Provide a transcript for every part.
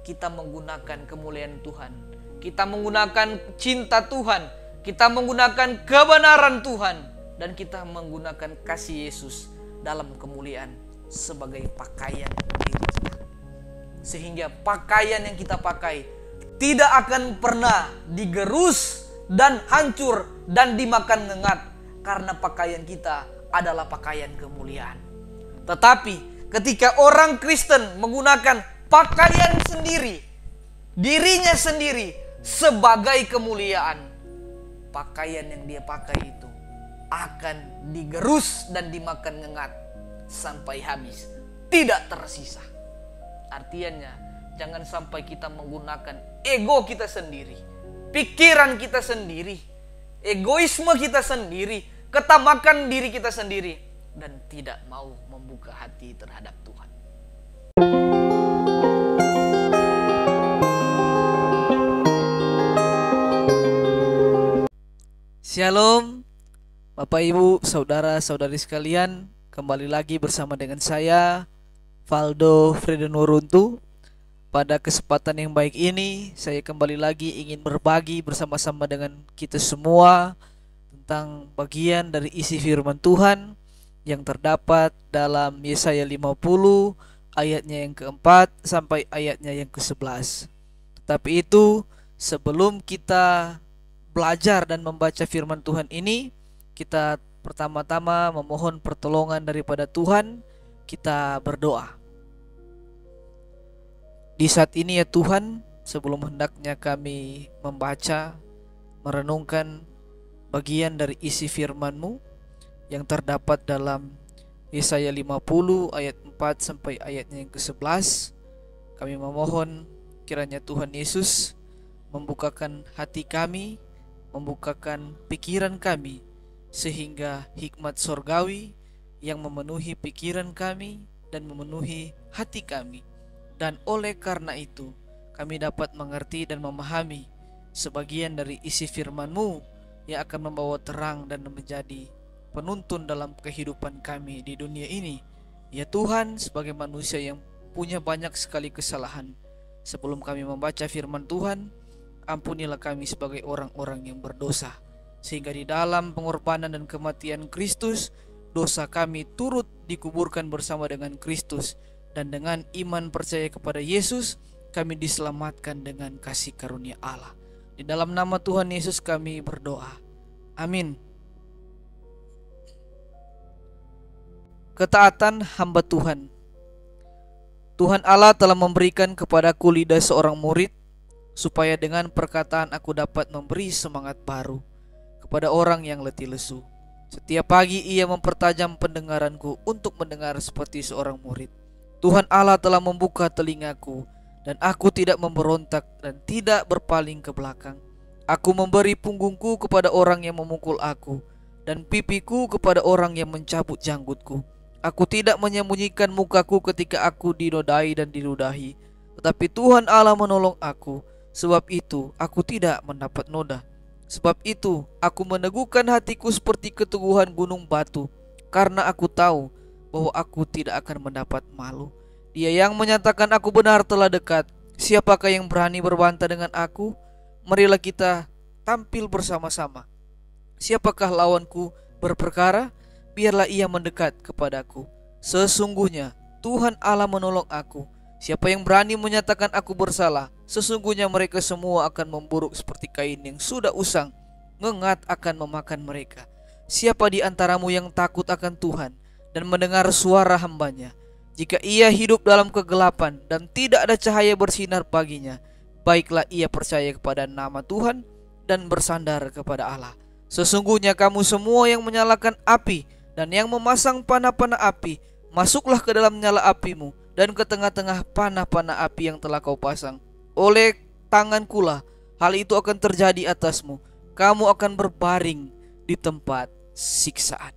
kita menggunakan kemuliaan Tuhan, kita menggunakan cinta Tuhan, kita menggunakan kebenaran Tuhan, dan kita menggunakan kasih Yesus dalam kemuliaan sebagai pakaian diri kita. Sehingga pakaian yang kita pakai tidak akan pernah digerus dan hancur dan dimakan ngengat, karena pakaian kita adalah pakaian kemuliaan. Tetapi ketika orang Kristen menggunakan pakaian sendiri, dirinya sendiri sebagai kemuliaan, pakaian yang dia pakai itu akan digerus dan dimakan ngengat sampai habis, tidak tersisa. Artinya, jangan sampai kita menggunakan ego kita sendiri, pikiran kita sendiri, egoisme kita sendiri, ketamakan diri kita sendiri, dan tidak mau membuka hati terhadap Tuhan. Shalom, Bapak Ibu, saudara-saudari sekalian, kembali lagi bersama dengan saya, Valdo Fredenuruntu. Pada kesempatan yang baik ini, saya kembali lagi ingin berbagi bersama-sama dengan kita semua tentang bagian dari isi firman Tuhan yang terdapat dalam Yesaya 50 ayatnya yang keempat sampai ayatnya yang ke-11. Tetapi itu, sebelum kita belajar dan membaca firman Tuhan ini, kita pertama-tama memohon pertolongan daripada Tuhan. Kita berdoa. Di saat ini ya Tuhan, sebelum hendaknya kami membaca, merenungkan bagian dari isi firman-Mu yang terdapat dalam Yesaya 50 ayat 4 sampai ayatnya yang ke-11, kami memohon kiranya Tuhan Yesus membukakan hati kami, membukakan pikiran kami, sehingga hikmat sorgawi yang memenuhi pikiran kami dan memenuhi hati kami. Dan oleh karena itu kami dapat mengerti dan memahami sebagian dari isi firman-Mu yang akan membawa terang dan menjadi penuntun dalam kehidupan kami di dunia ini. Ya Tuhan, sebagai manusia yang punya banyak sekali kesalahan, sebelum kami membaca firman Tuhan, ampunilah kami sebagai orang-orang yang berdosa, sehingga di dalam pengorbanan dan kematian Kristus, dosa kami turut dikuburkan bersama dengan Kristus, dan dengan iman percaya kepada Yesus, kami diselamatkan dengan kasih karunia Allah. Di dalam nama Tuhan Yesus kami berdoa. Amin. Ketaatan hamba Tuhan. Tuhan Allah telah memberikan kepadaku lidah seorang murid, supaya dengan perkataan aku dapat memberi semangat baru kepada orang yang letih lesu. Setiap pagi ia mempertajam pendengaranku untuk mendengar seperti seorang murid. Tuhan Allah telah membuka telingaku, dan aku tidak memberontak dan tidak berpaling ke belakang. Aku memberi punggungku kepada orang yang memukul aku, dan pipiku kepada orang yang mencabut janggutku. Aku tidak menyembunyikan mukaku ketika aku dinodai dan diludahi, tetapi Tuhan Allah menolong aku. Sebab itu aku tidak mendapat noda. Sebab itu aku meneguhkan hatiku seperti keteguhan gunung batu, karena aku tahu bahwa aku tidak akan mendapat malu. Dia yang menyatakan aku benar telah dekat. Siapakah yang berani berbantah dengan aku? Marilah kita tampil bersama-sama. Siapakah lawanku berperkara? Biarlah ia mendekat kepadaku. Sesungguhnya Tuhan Allah menolong aku. Siapa yang berani menyatakan aku bersalah? Sesungguhnya mereka semua akan memburuk seperti kain yang sudah usang. Ngengat akan memakan mereka. Siapa di antaramu yang takut akan Tuhan dan mendengar suara hambanya? Jika ia hidup dalam kegelapan dan tidak ada cahaya bersinar baginya, baiklah ia percaya kepada nama Tuhan dan bersandar kepada Allah. Sesungguhnya kamu semua yang menyalakan api dan yang memasang panah-panah api, masuklah ke dalam nyala apimu dan ke tengah-tengah panah-panah api yang telah kau pasang. Oleh tangankulah hal itu akan terjadi atasmu. Kamu akan berbaring di tempat siksaan.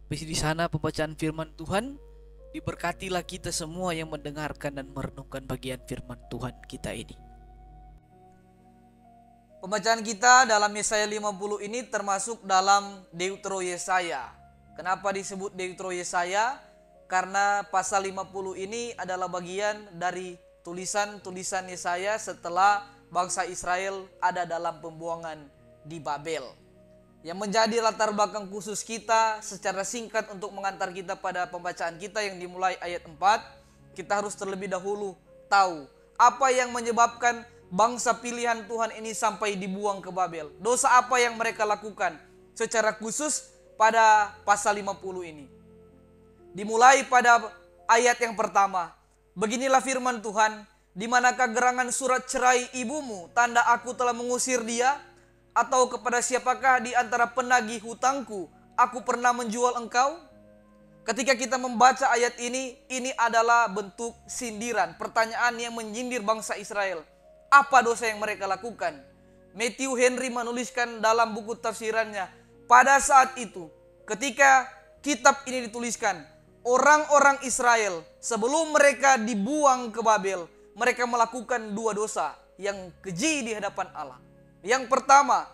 Di sana pembacaan firman Tuhan. Diberkatilah kita semua yang mendengarkan dan merenungkan bagian firman Tuhan kita ini. Pembacaan kita dalam Yesaya 50 ini termasuk dalam Deutero Yesaya. Kenapa disebut Deutero Yesaya? Karena pasal 50 ini adalah bagian dari tulisan-tulisan Yesaya setelah bangsa Israel ada dalam pembuangan di Babel. Yang menjadi latar belakang khusus kita secara singkat untuk mengantar kita pada pembacaan kita yang dimulai ayat 4. Kita harus terlebih dahulu tahu apa yang menyebabkan bangsa pilihan Tuhan ini sampai dibuang ke Babel. Dosa apa yang mereka lakukan secara khusus pada pasal 50 ini. Dimulai pada ayat yang pertama. Beginilah firman Tuhan, di manakah gerangan surat cerai ibumu, tanda aku telah mengusir dia? Atau kepada siapakah di antara penagih hutangku, aku pernah menjual engkau? Ketika kita membaca ayat ini adalah bentuk sindiran, pertanyaan yang menyindir bangsa Israel. Apa dosa yang mereka lakukan? Matthew Henry menuliskan dalam buku tafsirannya, pada saat itu, ketika kitab ini dituliskan, orang-orang Israel sebelum mereka dibuang ke Babel, mereka melakukan dua dosa yang keji di hadapan Allah. Yang pertama,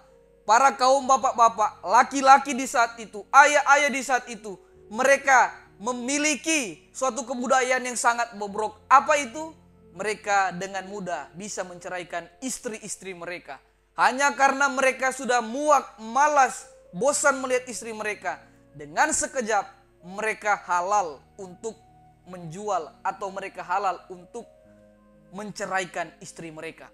para kaum bapak-bapak, laki-laki di saat itu, ayah-ayah di saat itu, mereka memiliki suatu kebudayaan yang sangat bobrok. Apa itu? Mereka dengan mudah bisa menceraikan istri-istri mereka. Hanya karena mereka sudah muak, malas, bosan melihat istri mereka. Dengan sekejap mereka halal untuk menjual atau mereka halal untuk menceraikan istri mereka.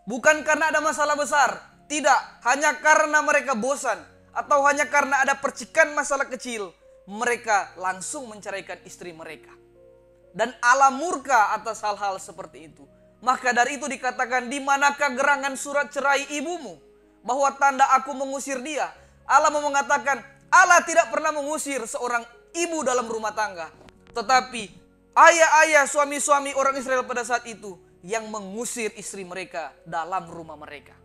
Bukan karena ada masalah besar, tidak, hanya karena mereka bosan atau hanya karena ada percikan masalah kecil, mereka langsung menceraikan istri mereka. Dan Allah murka atas hal-hal seperti itu. Maka dari itu dikatakan, di manakah gerangan surat cerai ibumu, bahwa tanda aku mengusir dia. Allah mau mengatakan, Allah tidak pernah mengusir seorang ibu dalam rumah tangga. Tetapi ayah-ayah, suami-suami orang Israel pada saat itu yang mengusir istri mereka dalam rumah mereka.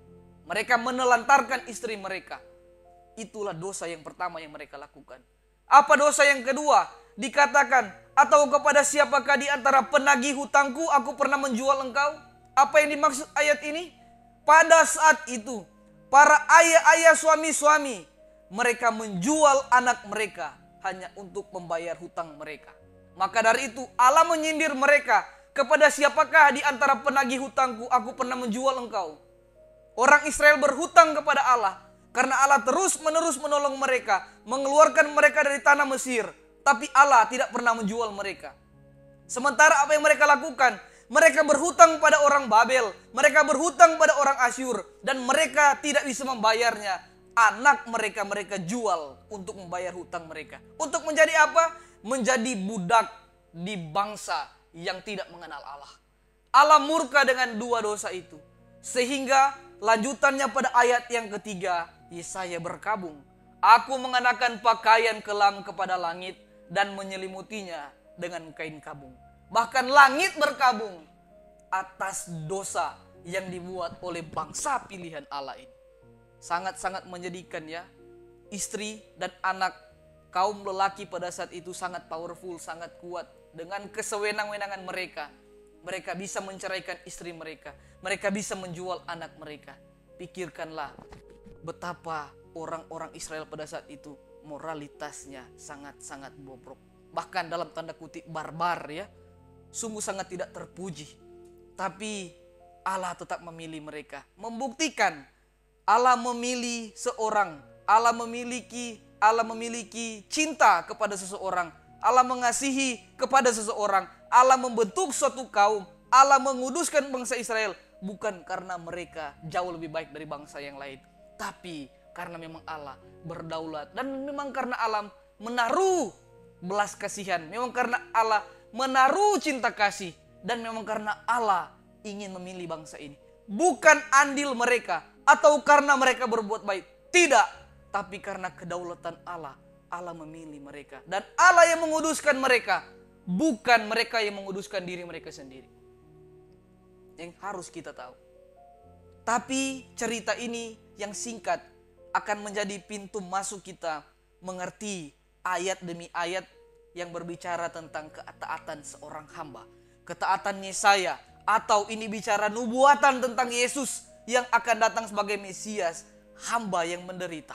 Mereka menelantarkan istri mereka. Itulah dosa yang pertama yang mereka lakukan. Apa dosa yang kedua? Dikatakan, atau kepada siapakah di antara penagih hutangku aku pernah menjual engkau? Apa yang dimaksud ayat ini? Pada saat itu, para ayah-ayah, suami-suami, mereka menjual anak mereka hanya untuk membayar hutang mereka. Maka dari itu Allah menyindir mereka, kepada siapakah di antara penagih hutangku aku pernah menjual engkau? Orang Israel berhutang kepada Allah karena Allah terus-menerus menolong mereka, mengeluarkan mereka dari tanah Mesir, tapi Allah tidak pernah menjual mereka. Sementara apa yang mereka lakukan? Mereka berhutang pada orang Babel, mereka berhutang pada orang Asyur, dan mereka tidak bisa membayarnya. Anak mereka jual untuk membayar hutang mereka. Untuk menjadi apa? Menjadi budak di bangsa yang tidak mengenal Allah. Allah murka dengan dua dosa itu. Sehingga lanjutannya pada ayat yang ketiga, Yesaya berkabung. Aku mengenakan pakaian kelam kepada langit dan menyelimutinya dengan kain kabung. Bahkan langit berkabung atas dosa yang dibuat oleh bangsa pilihan Allah ini. Sangat-sangat menyedihkan ya. Istri dan anak kaum lelaki pada saat itu sangat powerful, sangat kuat. Dengan kesewenang-wenangan mereka, mereka bisa menceraikan istri mereka. Mereka bisa menjual anak mereka. Pikirkanlah betapa orang-orang Israel pada saat itu moralitasnya sangat-sangat bobrok. Bahkan dalam tanda kutip barbar ya. Sungguh sangat tidak terpuji. Tapi Allah tetap memilih mereka. Membuktikan Allah memilih seorang, Allah memiliki cinta kepada seseorang, Allah mengasihi kepada seseorang, Allah membentuk suatu kaum, Allah menguduskan bangsa Israel bukan karena mereka jauh lebih baik dari bangsa yang lain, tapi karena memang Allah berdaulat dan memang karena Allah menaruh belas kasihan, memang karena Allah menaruh cinta kasih dan memang karena Allah ingin memilih bangsa ini. Bukan andil mereka atau karena mereka berbuat baik. Tidak. Tapi karena kedaulatan Allah. Allah memilih mereka. Dan Allah yang menguduskan mereka. Bukan mereka yang menguduskan diri mereka sendiri. Yang harus kita tahu. Tapi cerita ini yang singkat akan menjadi pintu masuk kita mengerti ayat demi ayat yang berbicara tentang ketaatan seorang hamba. Ketaatan Yesaya. Atau ini bicara nubuatan tentang Yesus yang akan datang sebagai Mesias, hamba yang menderita.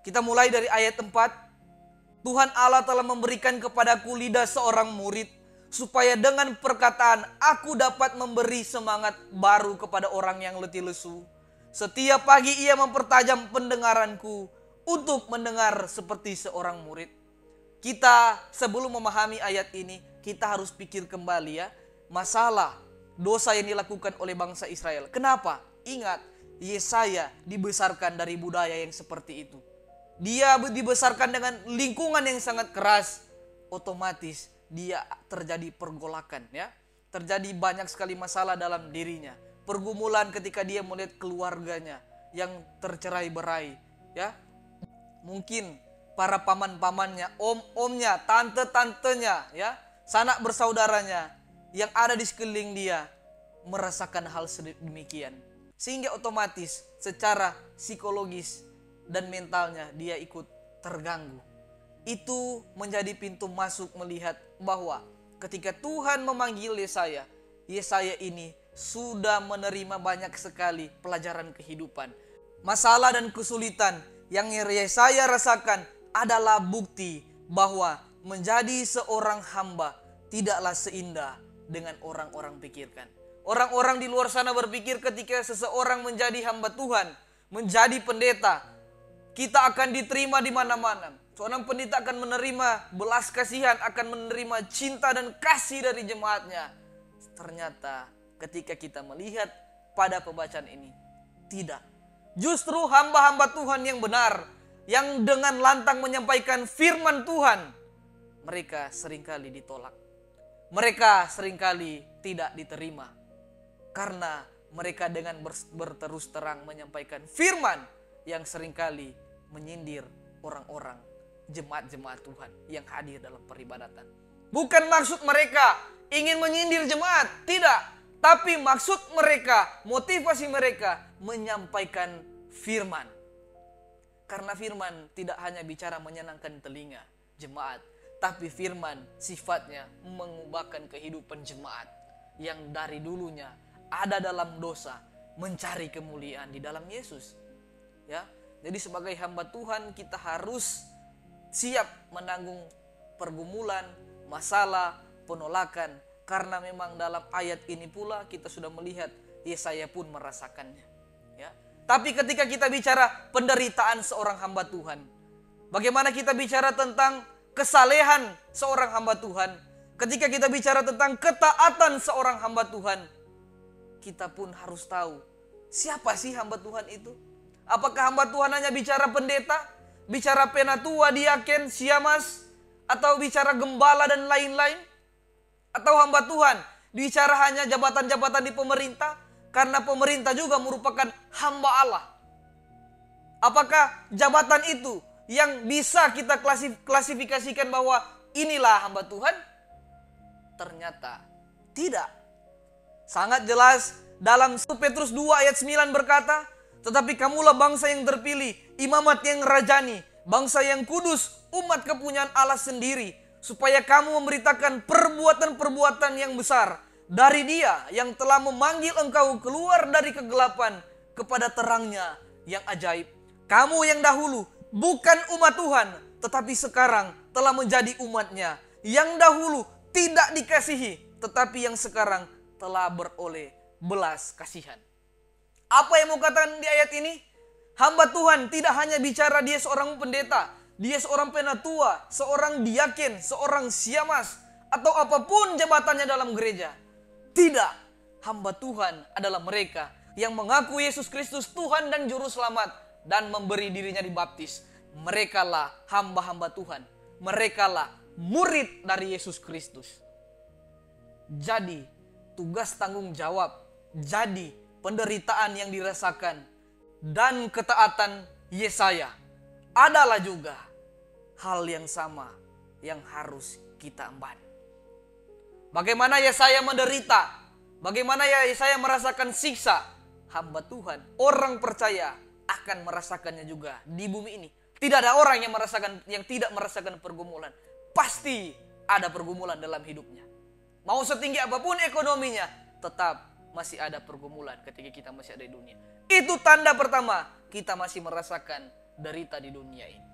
Kita mulai dari ayat 4. Tuhan Allah telah memberikan kepadaku lidah seorang murid, supaya dengan perkataan aku dapat memberi semangat baru kepada orang yang letih lesu. Setiap pagi ia mempertajam pendengaranku untuk mendengar seperti seorang murid. Kita sebelum memahami ayat ini, kita harus pikir kembali ya, masalah dosa yang dilakukan oleh bangsa Israel. Kenapa? Ingat, Yesaya dibesarkan dari budaya yang seperti itu. Dia dibesarkan dengan lingkungan yang sangat keras. Otomatis dia terjadi pergolakan ya. Terjadi banyak sekali masalah dalam dirinya. Pergumulan ketika dia melihat keluarganya yang tercerai-berai ya. Mungkin para paman-pamannya, om-omnya, tante-tantenya ya, sanak bersaudaranya yang ada di sekeliling dia merasakan hal sedemikian. Sehingga otomatis secara psikologis dan mentalnya dia ikut terganggu. Itu menjadi pintu masuk melihat bahwa ketika Tuhan memanggil Yesaya, Yesaya ini sudah menerima banyak sekali pelajaran kehidupan. Masalah dan kesulitan yang Yesaya rasakan adalah bukti bahwa menjadi seorang hamba tidaklah seindah dengan orang-orang pikirkan. Orang-orang di luar sana berpikir ketika seseorang menjadi hamba Tuhan, menjadi pendeta, kita akan diterima di mana-mana. Seorang pendeta akan menerima belas kasihan, akan menerima cinta dan kasih dari jemaatnya. Ternyata ketika kita melihat pada pembacaan ini, tidak. Justru hamba-hamba Tuhan yang benar, yang dengan lantang menyampaikan firman Tuhan, mereka seringkali ditolak. Mereka seringkali tidak diterima. Karena mereka dengan berterus terang menyampaikan firman yang seringkali menyindir orang-orang, jemaat-jemaat Tuhan yang hadir dalam peribadatan. Bukan maksud mereka ingin menyindir jemaat, tidak. Tapi maksud mereka, motivasi mereka menyampaikan firman. Karena firman tidak hanya bicara menyenangkan telinga jemaat, tapi firman sifatnya mengubahkan kehidupan jemaat yang dari dulunya ada dalam dosa, mencari kemuliaan di dalam Yesus. Ya, jadi sebagai hamba Tuhan kita harus siap menanggung pergumulan, masalah, penolakan. Karena memang dalam ayat ini pula kita sudah melihat Yesaya pun merasakannya. Ya. Tapi ketika kita bicara penderitaan seorang hamba Tuhan, bagaimana kita bicara tentang kesalehan seorang hamba Tuhan, ketika kita bicara tentang ketaatan seorang hamba Tuhan, kita pun harus tahu siapa sih hamba Tuhan itu. Apakah hamba Tuhan hanya bicara pendeta, bicara penatua, diaken, siamas, atau bicara gembala dan lain-lain? Atau hamba Tuhan bicara hanya jabatan-jabatan di pemerintah, karena pemerintah juga merupakan hamba Allah? Apakah jabatan itu yang bisa kita klasifikasikan bahwa inilah hamba Tuhan? Ternyata tidak. Sangat jelas dalam 1 Petrus 2 ayat 9 berkata, tetapi kamulah bangsa yang terpilih, imamat yang rajani, bangsa yang kudus, umat kepunyaan Allah sendiri, supaya kamu memberitakan perbuatan-perbuatan yang besar dari Dia yang telah memanggil engkau keluar dari kegelapan kepada terangnya yang ajaib. Kamu yang dahulu bukan umat Tuhan, tetapi sekarang telah menjadi umatnya. Yang dahulu tidak dikasihi, tetapi yang sekarang telah beroleh belas kasihan. Apa yang mau katakan di ayat ini? Hamba Tuhan tidak hanya bicara dia seorang pendeta, dia seorang penatua, seorang diaken, seorang siamas, atau apapun jabatannya dalam gereja. Tidak, hamba Tuhan adalah mereka yang mengaku Yesus Kristus Tuhan dan Juru Selamat dan memberi dirinya dibaptis. Merekalah hamba-hamba Tuhan. Merekalah murid dari Yesus Kristus. Jadi, tugas tanggung jawab, jadi penderitaan yang dirasakan dan ketaatan Yesaya adalah juga hal yang sama yang harus kita emban. Bagaimana Yesaya menderita, bagaimana Yesaya merasakan siksa, hamba Tuhan, orang percaya akan merasakannya juga di bumi ini. Tidak ada orang yang tidak merasakan pergumulan. Pasti ada pergumulan dalam hidupnya. Mau setinggi apapun ekonominya, tetap masih ada pergumulan ketika kita masih ada di dunia. Itu tanda pertama kita masih merasakan derita di dunia ini.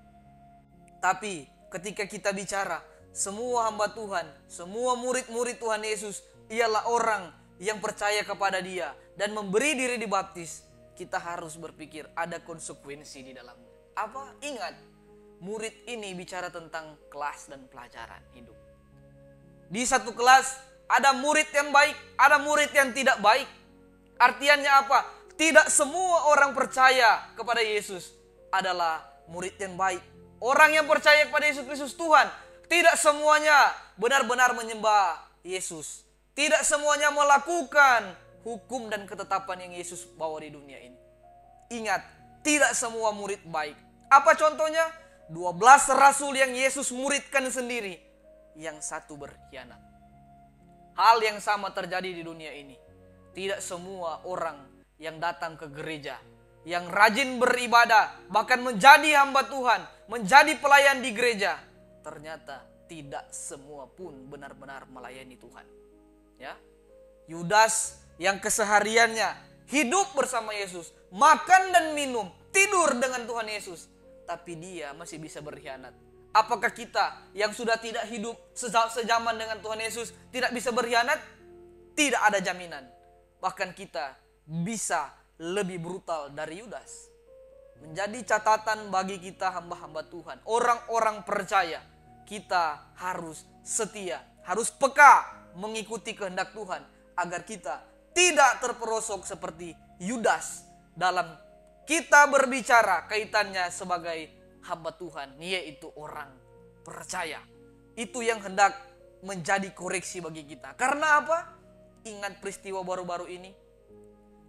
Tapi ketika kita bicara semua hamba Tuhan, semua murid-murid Tuhan Yesus ialah orang yang percaya kepada Dia dan memberi diri dibaptis, kita harus berpikir ada konsekuensi di dalamnya. Apa? Ingat, murid ini bicara tentang kelas dan pelajaran hidup. Di satu kelas ada murid yang baik, ada murid yang tidak baik. Artinya apa? Tidak semua orang percaya kepada Yesus adalah murid yang baik. Orang yang percaya kepada Yesus Kristus Tuhan, tidak semuanya benar-benar menyembah Yesus. Tidak semuanya melakukan hukum dan ketetapan yang Yesus bawa di dunia ini. Ingat, tidak semua murid baik. Apa contohnya? 12 rasul yang Yesus muridkan sendiri, yang satu berkhianat. Hal yang sama terjadi di dunia ini. Tidak semua orang yang datang ke gereja, yang rajin beribadah, bahkan menjadi hamba Tuhan, menjadi pelayan di gereja, ternyata tidak semua pun benar-benar melayani Tuhan. Ya, Yudas yang kesehariannya hidup bersama Yesus, makan dan minum, tidur dengan Tuhan Yesus, tapi dia masih bisa berkhianat. Apakah kita yang sudah tidak hidup sejaman dengan Tuhan Yesus tidak bisa berkhianat? Tidak ada jaminan. Bahkan kita bisa lebih brutal dari Yudas. Menjadi catatan bagi kita hamba-hamba Tuhan, orang-orang percaya, kita harus setia, harus peka mengikuti kehendak Tuhan agar kita tidak terperosok seperti Yudas dalam kita berbicara kaitannya sebagai hamba Tuhan, yaitu orang percaya. Itu yang hendak menjadi koreksi bagi kita. Karena apa? Ingat peristiwa baru-baru ini,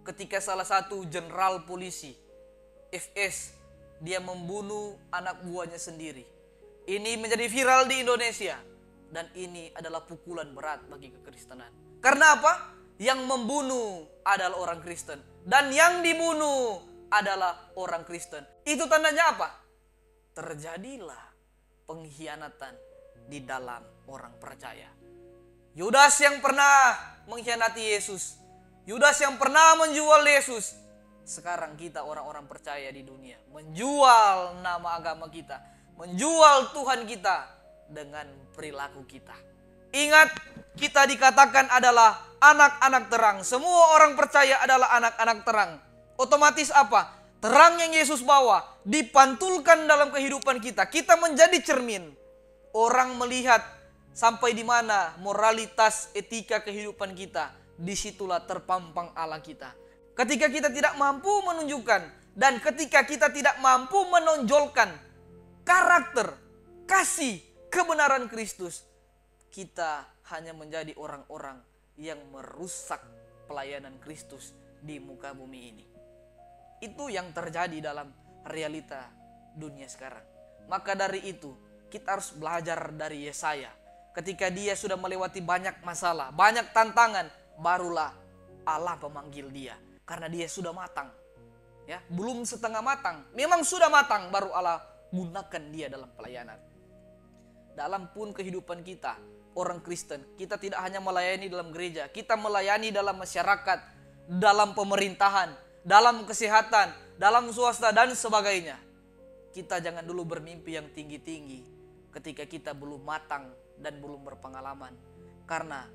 ketika salah satu jenderal polisi FS dia membunuh anak buahnya sendiri. Ini menjadi viral di Indonesia, dan ini adalah pukulan berat bagi kekristenan. Karena apa? Yang membunuh adalah orang Kristen, dan yang dibunuh adalah orang Kristen. Itu tandanya apa? Terjadilah pengkhianatan di dalam orang percaya. Yudas yang pernah mengkhianati Yesus, Yudas yang pernah menjual Yesus, sekarang kita orang-orang percaya di dunia menjual nama agama kita, menjual Tuhan kita dengan perilaku kita. Ingat, kita dikatakan adalah anak-anak terang. Semua orang percaya adalah anak-anak terang. Otomatis apa? Terang yang Yesus bawa dipantulkan dalam kehidupan kita. Kita menjadi cermin. Orang melihat sampai di mana moralitas, etika kehidupan kita. Disitulah terpampang Allah kita. Ketika kita tidak mampu menunjukkan dan ketika kita tidak mampu menonjolkan karakter, kasih, kebenaran Kristus, kita hanya menjadi orang-orang yang merusak pelayanan Kristus di muka bumi ini. Itu yang terjadi dalam realita dunia sekarang. Maka dari itu, kita harus belajar dari Yesaya. Ketika dia sudah melewati banyak masalah, banyak tantangan, barulah Allah memanggil dia. Karena dia sudah matang. Ya, belum setengah matang. Memang sudah matang, baru Allah gunakan dia dalam pelayanan. Dalam pun kehidupan kita, orang Kristen, kita tidak hanya melayani dalam gereja, kita melayani dalam masyarakat, dalam pemerintahan, dalam kesehatan, dalam swasta dan sebagainya. Kita jangan dulu bermimpi yang tinggi-tinggi ketika kita belum matang dan belum berpengalaman. Karena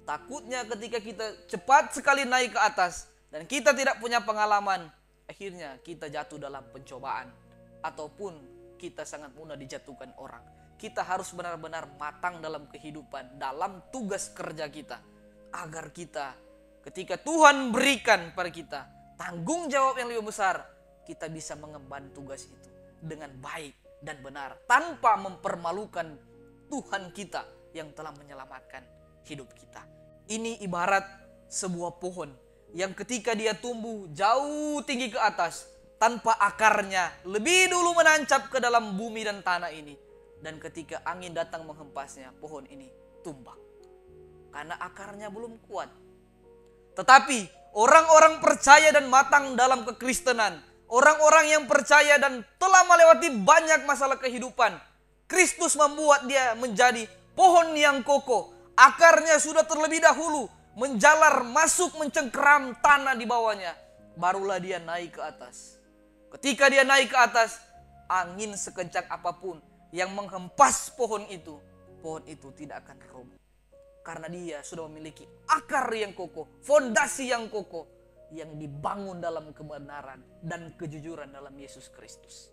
takutnya ketika kita cepat sekali naik ke atas dan kita tidak punya pengalaman, akhirnya kita jatuh dalam pencobaan ataupun kita sangat mudah dijatuhkan orang. Kita harus benar-benar matang dalam kehidupan, dalam tugas kerja kita, agar kita ketika Tuhan berikan pada kita tanggung jawab yang lebih besar, kita bisa mengemban tugas itu dengan baik dan benar tanpa mempermalukan Tuhan kita yang telah menyelamatkan hidup kita. Ini ibarat sebuah pohon yang ketika dia tumbuh jauh tinggi ke atas, tanpa akarnya lebih dulu menancap ke dalam bumi dan tanah ini. Dan ketika angin datang menghempasnya, pohon ini tumbang. Karena akarnya belum kuat. Tetapi orang-orang percaya dan matang dalam kekristenan, orang-orang yang percaya dan telah melewati banyak masalah kehidupan, Kristus membuat dia menjadi pohon yang kokoh. Akarnya sudah terlebih dahulu menjalar masuk mencengkeram tanah di bawahnya. Barulah dia naik ke atas. Ketika dia naik ke atas, angin sekencang apapun yang menghempas pohon itu pohon itu tidak akan roboh. Karena dia sudah memiliki akar yang kokoh, fondasi yang kokoh, yang dibangun dalam kebenaran dan kejujuran dalam Yesus Kristus.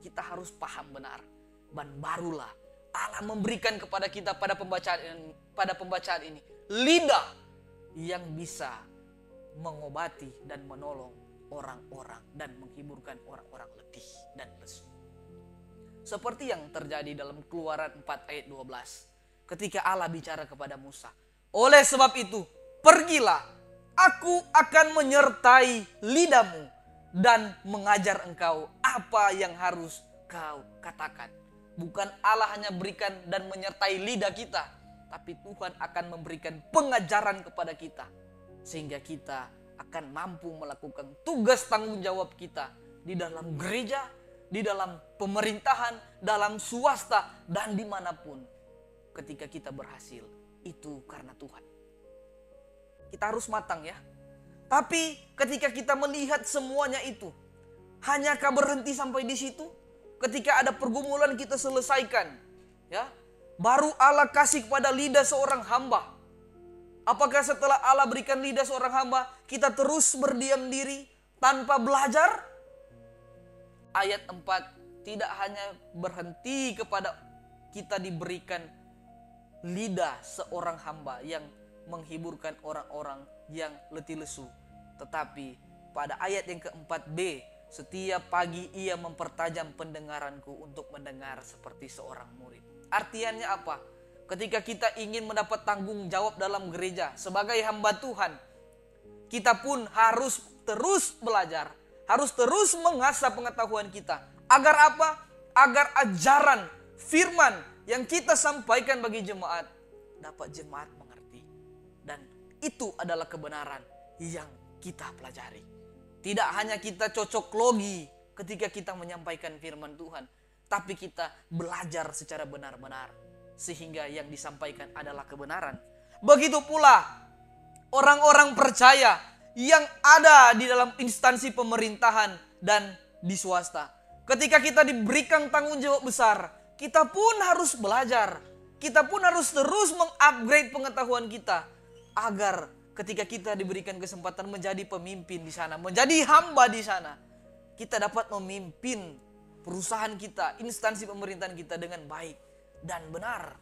Kita harus paham benar, dan barulah Allah memberikan kepada kita pada pembacaan ini lidah yang bisa mengobati dan menolong orang-orang dan menghiburkan orang-orang letih dan lesu. Seperti yang terjadi dalam Keluaran 4 ayat 12. Ketika Allah bicara kepada Musa, oleh sebab itu pergilah, aku akan menyertai lidahmu dan mengajar engkau apa yang harus kau katakan. Bukan Allah hanya berikan dan menyertai lidah kita, tapi Tuhan akan memberikan pengajaran kepada kita, sehingga kita akan mampu melakukan tugas tanggung jawab kita di dalam gereja, di dalam pemerintahan, dalam swasta, dan dimanapun. Ketika kita berhasil, itu karena Tuhan. Kita harus matang ya. Tapi ketika kita melihat semuanya itu, hanyakah berhenti sampai di situ? Ketika ada pergumulan kita selesaikan, ya, baru Allah kasih kepada lidah seorang hamba. Apakah setelah Allah berikan lidah seorang hamba, kita terus berdiam diri tanpa belajar? Ayat 4 tidak hanya berhenti kepada kita diberikan lidah seorang hamba yang menghiburkan orang-orang yang letih lesu. Tetapi pada ayat yang keempat B, setiap pagi ia mempertajam pendengaranku untuk mendengar seperti seorang murid. Artiannya apa? Ketika kita ingin mendapat tanggung jawab dalam gereja sebagai hamba Tuhan, kita pun harus terus belajar, harus terus mengasah pengetahuan kita. Agar apa? Agar ajaran firman yang kita sampaikan bagi jemaat dapat jemaat mengerti. Dan itu adalah kebenaran yang kita pelajari. Tidak hanya kita cocok logi ketika kita menyampaikan firman Tuhan, tapi kita belajar secara benar-benar sehingga yang disampaikan adalah kebenaran. Begitu pula orang-orang percaya yang ada di dalam instansi pemerintahan dan di swasta. Ketika kita diberikan tanggung jawab besar, kita pun harus belajar. Kita pun harus terus mengupgrade pengetahuan kita agar ketika kita diberikan kesempatan menjadi pemimpin di sana, menjadi hamba di sana, kita dapat memimpin perusahaan kita, instansi pemerintahan kita dengan baik dan benar.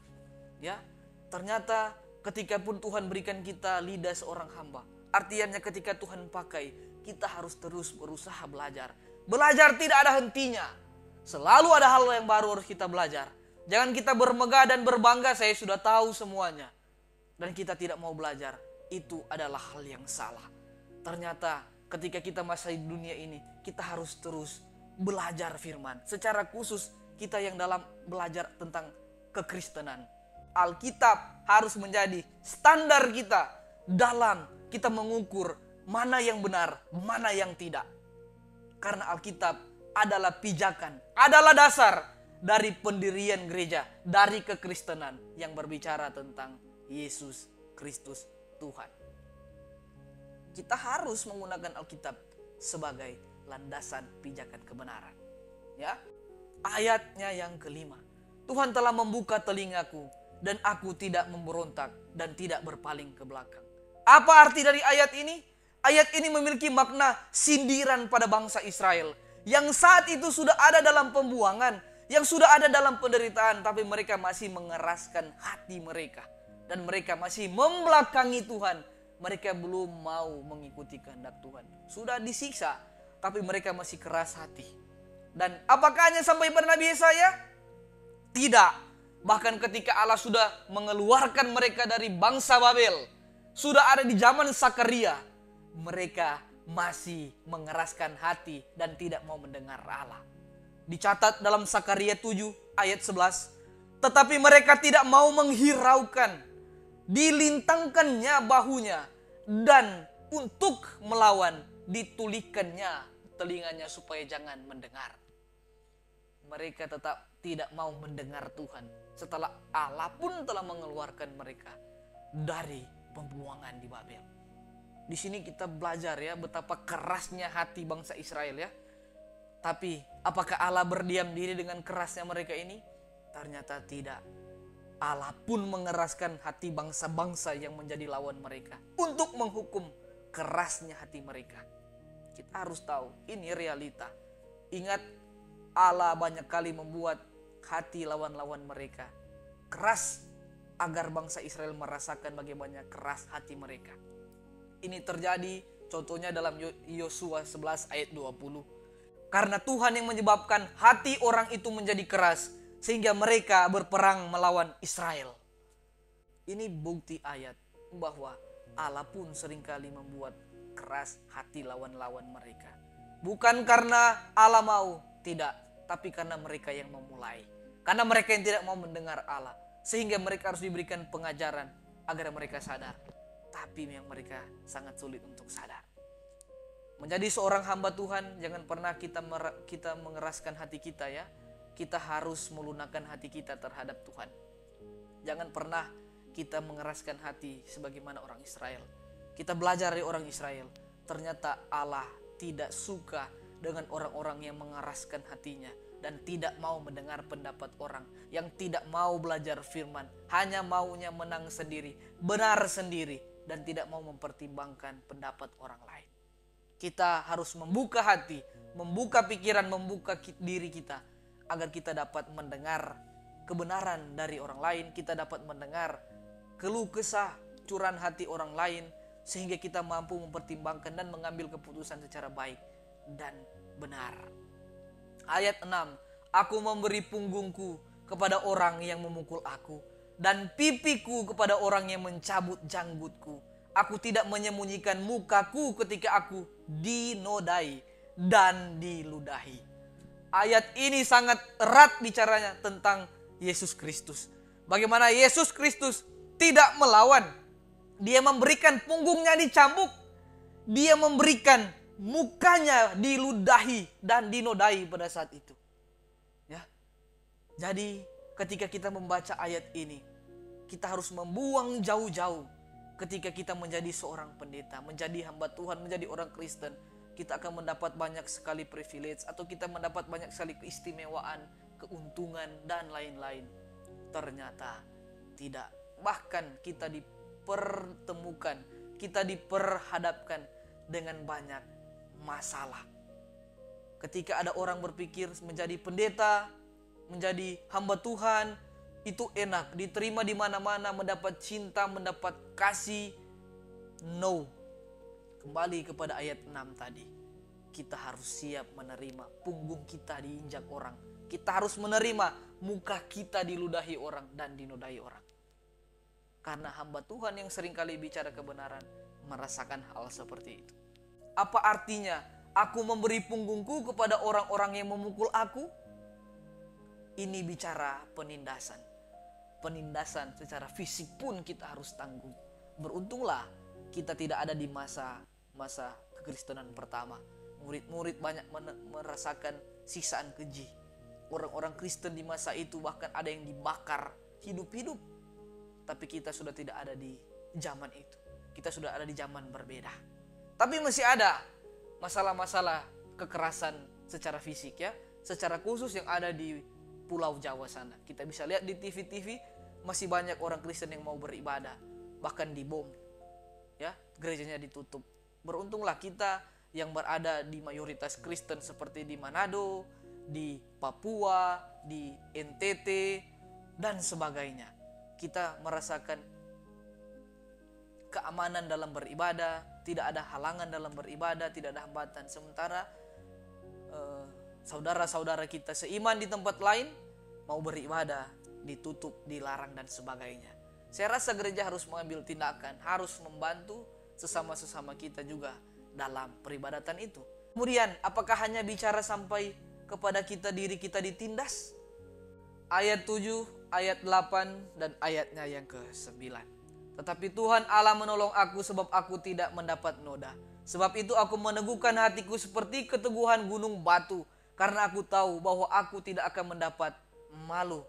Ya, ternyata ketika pun Tuhan berikan kita lidah seorang hamba, artinya ketika Tuhan pakai, kita harus terus berusaha belajar. Belajar tidak ada hentinya. Selalu ada hal yang baru harus kita belajar. Jangan kita bermegah dan berbangga, saya sudah tahu semuanya. Dan kita tidak mau belajar. Itu adalah hal yang salah. Ternyata ketika kita masih di dunia ini, kita harus terus belajar firman. Secara khusus kita yang dalam belajar tentang kekristenan. Alkitab harus menjadi standar kita dalam kita mengukur mana yang benar, mana yang tidak. Karena Alkitab adalah pijakan, adalah dasar dari pendirian gereja, dari kekristenan yang berbicara tentang Yesus Kristus Tuhan. Kita harus menggunakan Alkitab sebagai landasan pijakan kebenaran. Ya, ayatnya yang kelima. Tuhan telah membuka telingaku dan aku tidak memberontak dan tidak berpaling ke belakang. Apa arti dari ayat ini? Ayat ini memiliki makna sindiran pada bangsa Israel yang saat itu sudah ada dalam pembuangan, yang sudah ada dalam penderitaan, tapi mereka masih mengeraskan hati mereka dan mereka masih membelakangi Tuhan. Mereka belum mau mengikuti kehendak Tuhan. Sudah disiksa, tapi mereka masih keras hati. Dan apakah hanya sampai pada Nabi Yesaya? Tidak. Bahkan ketika Allah sudah mengeluarkan mereka dari bangsa Babel, sudah ada di zaman Sakaria, mereka masih mengeraskan hati dan tidak mau mendengar Allah. Dicatat dalam Sakaria 7 ayat 11, tetapi mereka tidak mau menghiraukan, dilintangkannya bahunya, dan untuk melawan ditulikannya telinganya supaya jangan mendengar. Mereka tetap tidak mau mendengar Tuhan setelah Allah pun telah mengeluarkan mereka dari pembuangan di Babel. Di sini kita belajar ya betapa kerasnya hati bangsa Israel ya. Tapi apakah Allah berdiam diri dengan kerasnya mereka ini? Ternyata tidak. Allah pun mengeraskan hati bangsa-bangsa yang menjadi lawan mereka untuk menghukum kerasnya hati mereka. Kita harus tahu ini realita. Ingat, Allah banyak kali membuat hati lawan-lawan mereka keras agar bangsa Israel merasakan bagaimana keras hati mereka. Ini terjadi contohnya dalam Yosua 11 ayat 20. Karena Tuhan yang menyebabkan hati orang itu menjadi keras sehingga mereka berperang melawan Israel. Ini bukti ayat bahwa Allah pun seringkali membuat keras hati lawan-lawan mereka. Bukan karena Allah mau, tidak, tapi karena mereka yang memulai. Karena mereka yang tidak mau mendengar Allah, sehingga mereka harus diberikan pengajaran agar mereka sadar. Tapi yang mereka sangat sulit untuk sadar. Menjadi seorang hamba Tuhan, jangan pernah kita mengeraskan hati kita ya. Kita harus melunakkan hati kita terhadap Tuhan. Jangan pernah kita mengeraskan hati sebagaimana orang Israel. Kita belajar dari orang Israel. Ternyata Allah tidak suka dengan orang-orang yang mengeraskan hatinya dan tidak mau mendengar pendapat orang yang tidak mau belajar firman, hanya maunya menang sendiri, benar sendiri, dan tidak mau mempertimbangkan pendapat orang lain. Kita harus membuka hati, membuka pikiran, membuka diri kita agar kita dapat mendengar kebenaran dari orang lain, kita dapat mendengar keluh kesah, curahan hati orang lain, sehingga kita mampu mempertimbangkan dan mengambil keputusan secara baik dan benar. Ayat 6, aku memberi punggungku kepada orang yang memukul aku, dan pipiku kepada orang yang mencabut janggutku. Aku tidak menyembunyikan mukaku ketika aku dinodai dan diludahi. Ayat ini sangat erat bicaranya tentang Yesus Kristus. Bagaimana Yesus Kristus tidak melawan. Dia memberikan punggungnya dicambuk. Dia memberikan mukanya diludahi dan dinodai pada saat itu. Ya. Jadi ketika kita membaca ayat ini, kita harus membuang jauh-jauh ketika kita menjadi seorang pendeta, menjadi hamba Tuhan, menjadi orang Kristen. Kita akan mendapat banyak sekali privilege atau kita mendapat banyak sekali keistimewaan, keuntungan dan lain-lain. Ternyata tidak. Bahkan kita dipertemukan, kita diperhadapkan dengan banyak masalah. Ketika ada orang berpikir menjadi pendeta, menjadi hamba Tuhan, itu enak, diterima di mana-mana, mendapat cinta, mendapat kasih. No. Kembali kepada ayat 6 tadi. Kita harus siap menerima punggung kita diinjak orang. Kita harus menerima muka kita diludahi orang dan dinodai orang. Karena hamba Tuhan yang seringkali bicara kebenaran merasakan hal seperti itu. Apa artinya aku memberi punggungku kepada orang-orang yang memukul aku? Ini bicara penindasan. Penindasan secara fisik pun kita harus tanggung. Beruntunglah kita tidak ada di masa kekristenan pertama. Murid-murid banyak merasakan siksaan keji. Orang-orang Kristen di masa itu bahkan ada yang dibakar hidup-hidup. Tapi kita sudah tidak ada di zaman itu. Kita sudah ada di zaman berbeda. Tapi masih ada masalah-masalah kekerasan secara fisik ya. Secara khusus yang ada di Pulau Jawa sana. Kita bisa lihat di TV-TV masih banyak orang Kristen yang mau beribadah. Bahkan dibom. Ya, gerejanya ditutup. Beruntunglah kita yang berada di mayoritas Kristen seperti di Manado, di Papua, di NTT, dan sebagainya. Kita merasakan keamanan dalam beribadah, tidak ada halangan dalam beribadah, tidak ada hambatan. Sementara saudara-saudara kita seiman di tempat lain mau beribadah, ditutup, dilarang, dan sebagainya. Saya rasa gereja harus mengambil tindakan, harus membantu sesama-sesama kita juga dalam peribadatan itu. Kemudian, apakah hanya bicara sampai kepada kita diri kita ditindas? Ayat 7, ayat 8, dan ayatnya yang ke-9. Tetapi Tuhan Allah menolong aku sebab aku tidak mendapat noda. Sebab itu aku meneguhkan hatiku seperti keteguhan gunung batu. Karena aku tahu bahwa aku tidak akan mendapat malu.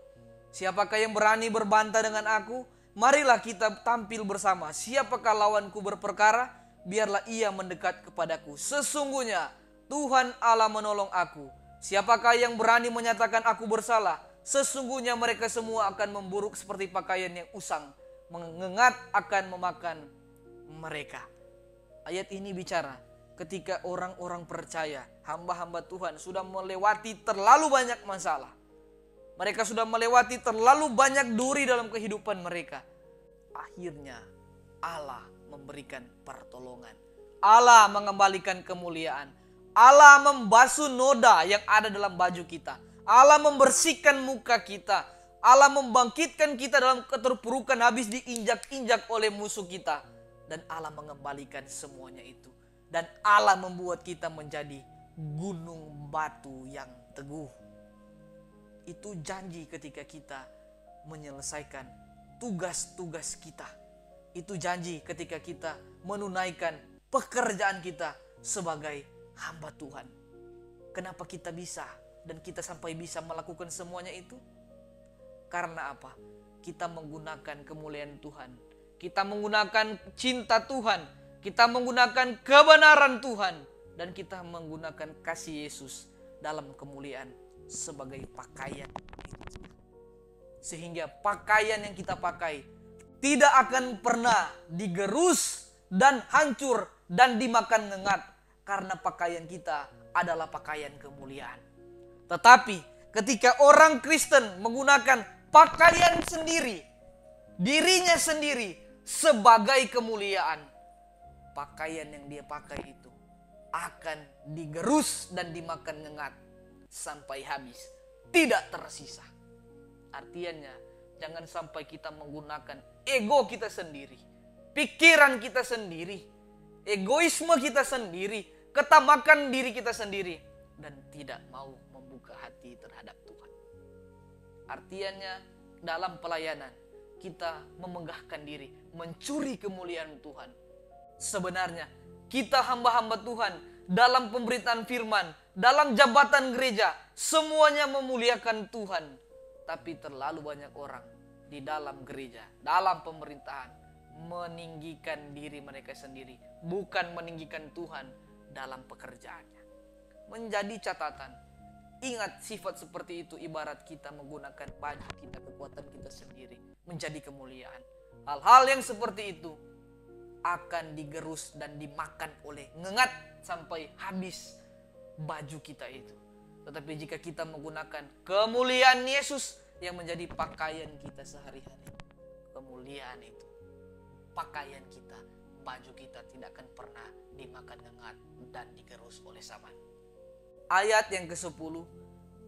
Siapakah yang berani berbantah dengan aku? Marilah kita tampil bersama. Siapakah lawanku berperkara? Biarlah ia mendekat kepadaku. Sesungguhnya Tuhan Allah menolong aku. Siapakah yang berani menyatakan aku bersalah? Sesungguhnya mereka semua akan memburuk seperti pakaian yang usang, mengengat akan memakan mereka. Ayat ini bicara ketika orang-orang percaya, hamba-hamba Tuhan sudah melewati terlalu banyak masalah. Mereka sudah melewati terlalu banyak duri dalam kehidupan mereka. Akhirnya Allah memberikan pertolongan. Allah mengembalikan kemuliaan. Allah membasuh noda yang ada dalam baju kita. Allah membersihkan muka kita. Allah membangkitkan kita dalam keterpurukan habis diinjak-injak oleh musuh kita. Dan Allah mengembalikan semuanya itu. Dan Allah membuat kita menjadi gunung batu yang teguh. Itu janji ketika kita menyelesaikan tugas-tugas kita. Itu janji ketika kita menunaikan pekerjaan kita sebagai hamba Tuhan. Kenapa kita bisa dan kita sampai bisa melakukan semuanya itu? Karena apa? Kita menggunakan kemuliaan Tuhan. Kita menggunakan cinta Tuhan. Kita menggunakan kebenaran Tuhan. Dan kita menggunakan kasih Yesus dalam kemuliaan sebagai pakaian. Sehingga pakaian yang kita pakai tidak akan pernah digerus dan hancur dan dimakan ngengat. Karena pakaian kita adalah pakaian kemuliaan. Tetapi ketika orang Kristen menggunakan pakaian sendiri, dirinya sendiri sebagai kemuliaan, pakaian yang dia pakai itu akan digerus dan dimakan ngengat sampai habis, tidak tersisa. Artinya jangan sampai kita menggunakan ego kita sendiri, pikiran kita sendiri, egoisme kita sendiri, ketamakan diri kita sendiri, dan tidak mau membuka hati terhadap Tuhan. Artinya dalam pelayanan kita memenggahkan diri, mencuri kemuliaan Tuhan. Sebenarnya kita hamba-hamba Tuhan dalam pemberitaan firman, dalam jabatan gereja, semuanya memuliakan Tuhan. Tapi terlalu banyak orang di dalam gereja, dalam pemerintahan, meninggikan diri mereka sendiri, bukan meninggikan Tuhan dalam pekerjaannya. Menjadi catatan, ingat sifat seperti itu ibarat kita menggunakan baju kita, kekuatan kita sendiri, menjadi kemuliaan. Hal-hal yang seperti itu akan digerus dan dimakan oleh ngengat sampai habis baju kita itu. Tetapi jika kita menggunakan kemuliaan Yesus yang menjadi pakaian kita sehari-hari, kemuliaan itu, pakaian kita, baju kita tidak akan pernah dimakan ngengat dan digerus oleh zaman. Ayat yang ke-10,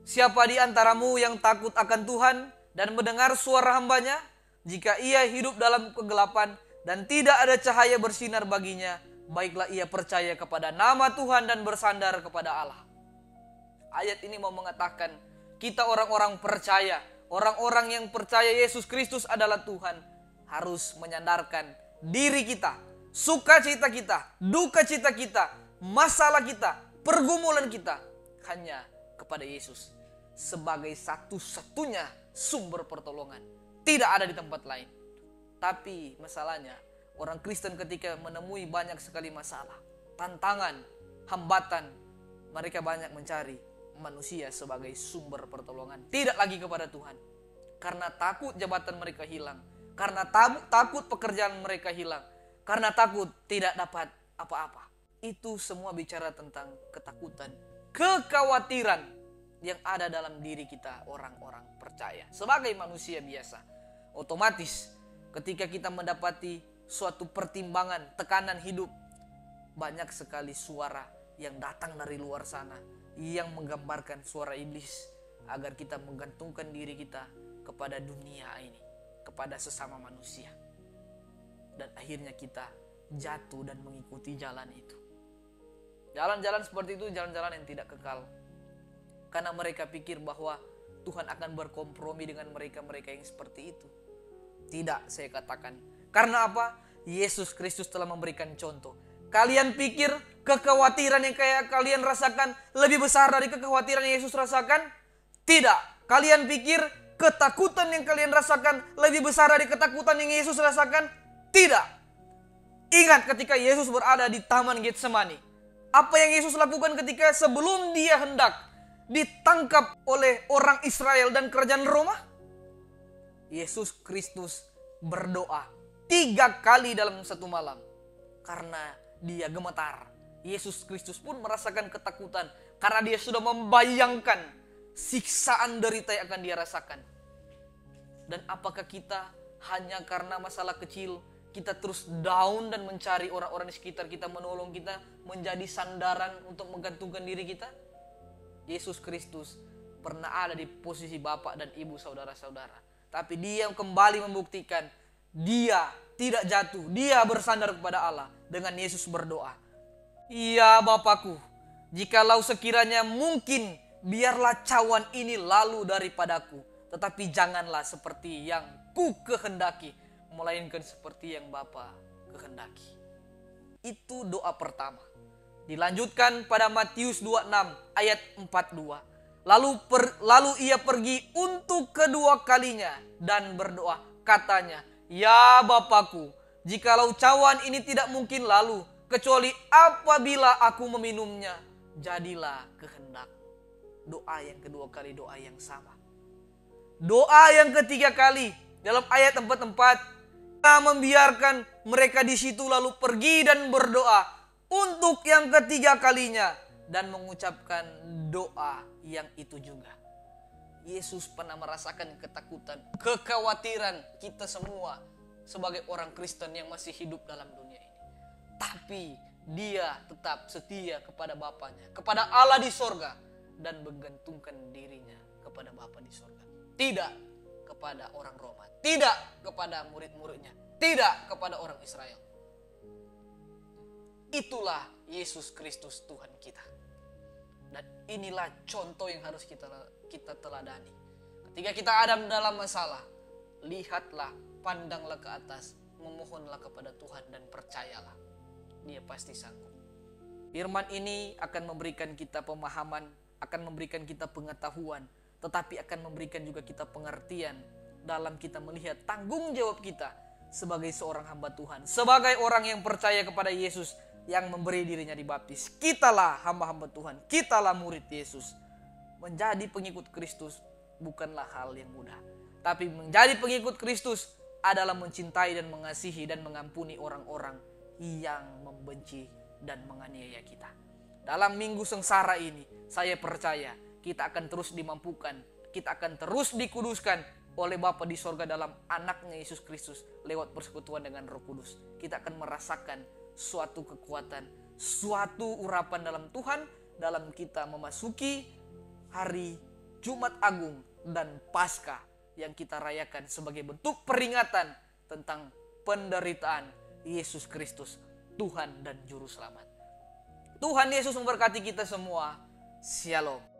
siapa di antaramu yang takut akan Tuhan dan mendengar suara hambanya? Jika ia hidup dalam kegelapan dan tidak ada cahaya bersinar baginya, baiklah ia percaya kepada nama Tuhan dan bersandar kepada Allah. Ayat ini mau mengatakan kita orang-orang percaya, orang-orang yang percaya Yesus Kristus adalah Tuhan, harus menyandarkan diri kita, sukacita kita, duka cita kita, masalah kita, pergumulan kita hanya kepada Yesus sebagai satu-satunya sumber pertolongan. Tidak ada di tempat lain. Tapi masalahnya orang Kristen ketika menemui banyak sekali masalah, tantangan, hambatan, mereka banyak mencari manusia sebagai sumber pertolongan, tidak lagi kepada Tuhan. Karena takut jabatan mereka hilang, karena takut pekerjaan mereka hilang, karena takut tidak dapat apa-apa. Itu semua bicara tentang ketakutan, kekhawatiran yang ada dalam diri kita orang-orang percaya. Sebagai manusia biasa, otomatis ketika kita mendapati suatu pertimbangan, tekanan hidup, banyak sekali suara yang datang dari luar sana yang menggambarkan suara iblis agar kita menggantungkan diri kita kepada dunia ini, kepada sesama manusia. Dan akhirnya kita jatuh dan mengikuti jalan itu. Jalan-jalan seperti itu jalan-jalan yang tidak kekal. Karena mereka pikir bahwa Tuhan akan berkompromi dengan mereka-mereka yang seperti itu. Tidak, saya katakan. Karena apa? Yesus Kristus telah memberikan contoh. Kalian pikir kekhawatiran yang kayak kalian rasakan lebih besar dari kekhawatiran yang Yesus rasakan? Tidak. Kalian pikir ketakutan yang kalian rasakan lebih besar dari ketakutan yang Yesus rasakan? Tidak. Ingat ketika Yesus berada di Taman Getsemani. Apa yang Yesus lakukan ketika sebelum dia hendak ditangkap oleh orang Israel dan kerajaan Roma? Yesus Kristus berdoa 3 kali dalam satu malam karena dia gemetar. Yesus Kristus pun merasakan ketakutan karena dia sudah membayangkan siksaan derita yang akan dia rasakan. Dan apakah kita hanya karena masalah kecil kita terus down dan mencari orang-orang di sekitar kita menolong kita, menjadi sandaran untuk menggantungkan diri kita? Yesus Kristus pernah ada di posisi bapak dan ibu saudara-saudara. Tapi dia kembali membuktikan dia tidak jatuh. Dia bersandar kepada Allah dengan Yesus berdoa. Ya Bapakku, jikalau sekiranya mungkin biarlah cawan ini lalu daripadaku. Tetapi janganlah seperti yang ku kehendaki, melainkan seperti yang Bapa kehendaki. Itu doa pertama. Dilanjutkan pada Matius 26 ayat 42. Lalu ia pergi untuk kedua kalinya dan berdoa. Katanya, ya Bapakku, jikalau cawan ini tidak mungkin lalu, kecuali apabila aku meminumnya, jadilah kehendak. Doa yang kedua kali, doa yang sama. Doa yang ketiga kali dalam ayat 44, kita membiarkan mereka di situ lalu pergi dan berdoa untuk yang ketiga kalinya dan mengucapkan doa yang itu juga. Yesus pernah merasakan ketakutan, kekhawatiran kita semua sebagai orang Kristen yang masih hidup dalam dunia ini. Tapi dia tetap setia kepada Bapaknya, kepada Allah di sorga, dan menggantungkan dirinya kepada Bapa di sorga. Tidak kepada orang Roma, tidak kepada murid-muridnya, tidak kepada orang Israel. Itulah Yesus Kristus Tuhan kita. Dan inilah contoh yang harus kita teladani. Ketika kita ada dalam masalah, lihatlah, pandanglah ke atas, memohonlah kepada Tuhan dan percayalah, Dia pasti sanggup. Firman ini akan memberikan kita pemahaman, akan memberikan kita pengetahuan, tetapi akan memberikan juga kita pengertian dalam kita melihat tanggung jawab kita sebagai seorang hamba Tuhan, sebagai orang yang percaya kepada Yesus yang memberi dirinya dibaptis. Kitalah hamba-hamba Tuhan, kitalah murid Yesus. Menjadi pengikut Kristus bukanlah hal yang mudah, tapi menjadi pengikut Kristus adalah mencintai dan mengasihi dan mengampuni orang-orang yang membenci dan menganiaya kita. Dalam minggu sengsara ini, saya percaya kita akan terus dimampukan, kita akan terus dikuduskan oleh Bapa di sorga dalam anaknya Yesus Kristus lewat persekutuan dengan Roh Kudus. Kita akan merasakan suatu kekuatan, suatu urapan dalam Tuhan dalam kita memasuki hari Jumat Agung dan Paskah yang kita rayakan sebagai bentuk peringatan tentang penderitaan Yesus Kristus, Tuhan dan Juru Selamat. Tuhan Yesus memberkati kita semua. Shalom.